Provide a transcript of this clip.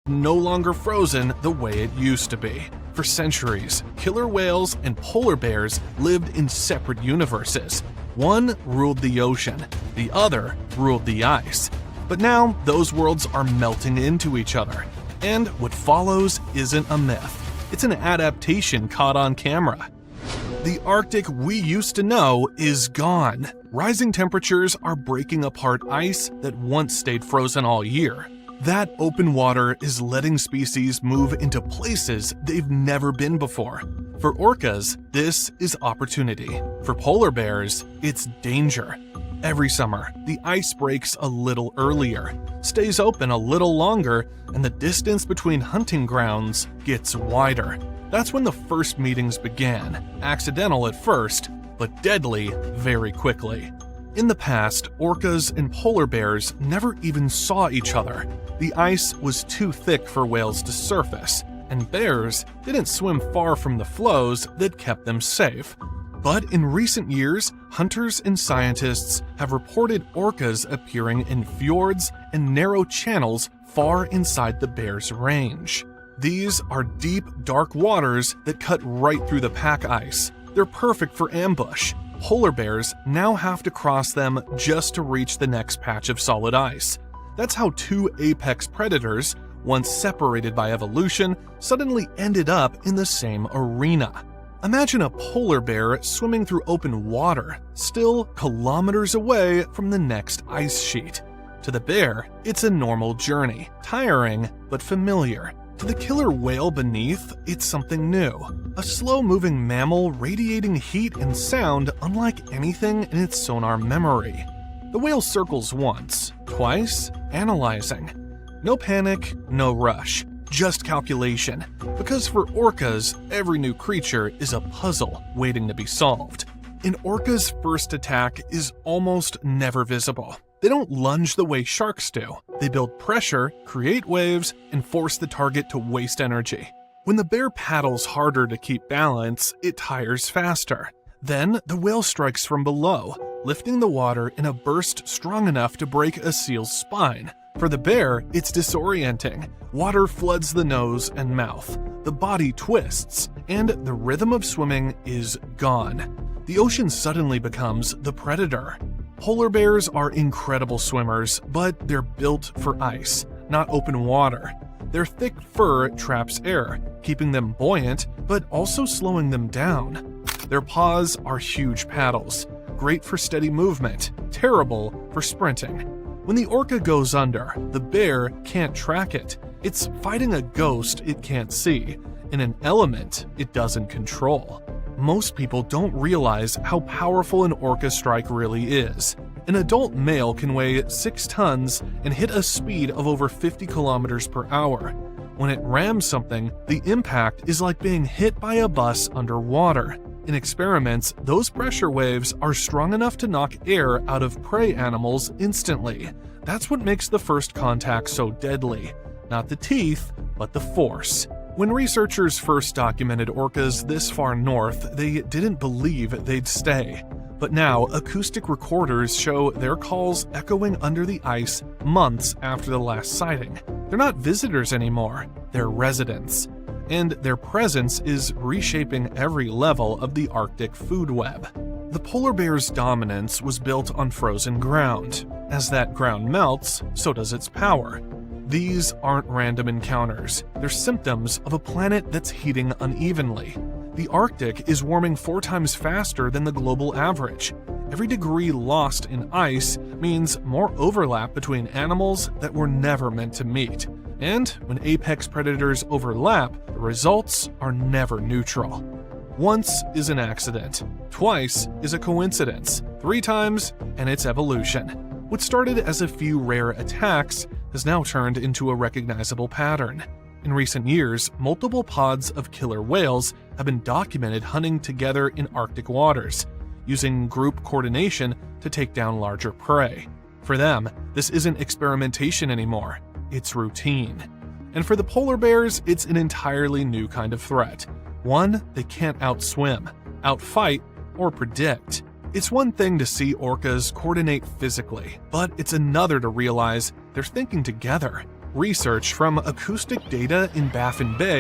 no longer frozen the way it used to be. For centuries, killer whales and polar bears lived in separate universes. One ruled the ocean, the other ruled the ice. But now, those worlds are melting into each other. And what follows isn't a myth. It's an adaptation caught on camera. The Arctic we used to know is gone. Rising temperatures are breaking apart ice that once stayed frozen all year. That open water is letting species move into places they've never been before. For orcas, this is opportunity. For polar bears, it's danger. Every summer, the ice breaks a little earlier, stays open a little longer, and the distance between hunting grounds gets wider. That's when the first meetings began, accidental at first, but deadly very quickly. In the past, orcas and polar bears never even saw each other. The ice was too thick for whales to surface, and bears didn't swim far from the floes that kept them safe. But in recent years, hunters and scientists have reported orcas appearing in fjords and narrow channels far inside the bear's range. These are deep, dark waters that cut right through the pack ice. They're perfect for ambush. Polar bears now have to cross them just to reach the next patch of solid ice. That's how two apex predators, once separated by evolution, suddenly ended up in the same arena. Imagine a polar bear swimming through open water, still kilometers away from the next ice sheet. To the bear, it's a normal journey, tiring but familiar. To the killer whale beneath, it's something new. A slow-moving mammal radiating heat and sound unlike anything in its sonar memory. The whale circles once, twice, analyzing. No panic, no rush, just calculation. Because for orcas, every new creature is a puzzle waiting to be solved. An orca's first attack is almost never visible. They don't lunge the way sharks do. They build pressure, create waves, and force the target to waste energy. When the bear paddles harder to keep balance, it tires faster. Then the whale strikes from below, lifting the water in a burst strong enough to break a seal's spine. For the bear, it's disorienting. Water floods the nose and mouth. The body twists, and the rhythm of swimming is gone. The ocean suddenly becomes the predator. Polar bears are incredible swimmers, but they're built for ice, not open water. Their thick fur traps air, keeping them buoyant, but also slowing them down. Their paws are huge paddles, great for steady movement, terrible for sprinting. When the orca goes under, the bear can't track it. It's fighting a ghost it can't see, in an element it doesn't control. Most people don't realize how powerful an orca strike really is. An adult male can weigh 6 tons and hit a speed of over 50 kilometers per hour. When it rams something, the impact is like being hit by a bus underwater. In experiments, those pressure waves are strong enough to knock air out of prey animals instantly. That's what makes the first contact so deadly. Not the teeth, but the force. When researchers first documented orcas this far north, they didn't believe they'd stay. But now, acoustic recorders show their calls echoing under the ice months after the last sighting. They're not visitors anymore, they're residents. And their presence is reshaping every level of the Arctic food web. The polar bear's dominance was built on frozen ground. As that ground melts, so does its power. These aren't random encounters. They're symptoms of a planet that's heating unevenly. The Arctic is warming 4 times faster than the global average. Every degree lost in ice means more overlap between animals that were never meant to meet. And when apex predators overlap, the results are never neutral. Once is an accident, twice is a coincidence, 3 times, and it's evolution. What started as a few rare attacks has now turned into a recognizable pattern. In recent years, multiple pods of killer whales have been documented hunting together in Arctic waters, using group coordination to take down larger prey. For them, this isn't experimentation anymore, it's routine. And for the polar bears, it's an entirely new kind of threat. One they can't outswim, outfight, or predict. It's one thing to see orcas coordinate physically, but it's another to realize they're thinking together. Research from acoustic data in Baffin Bay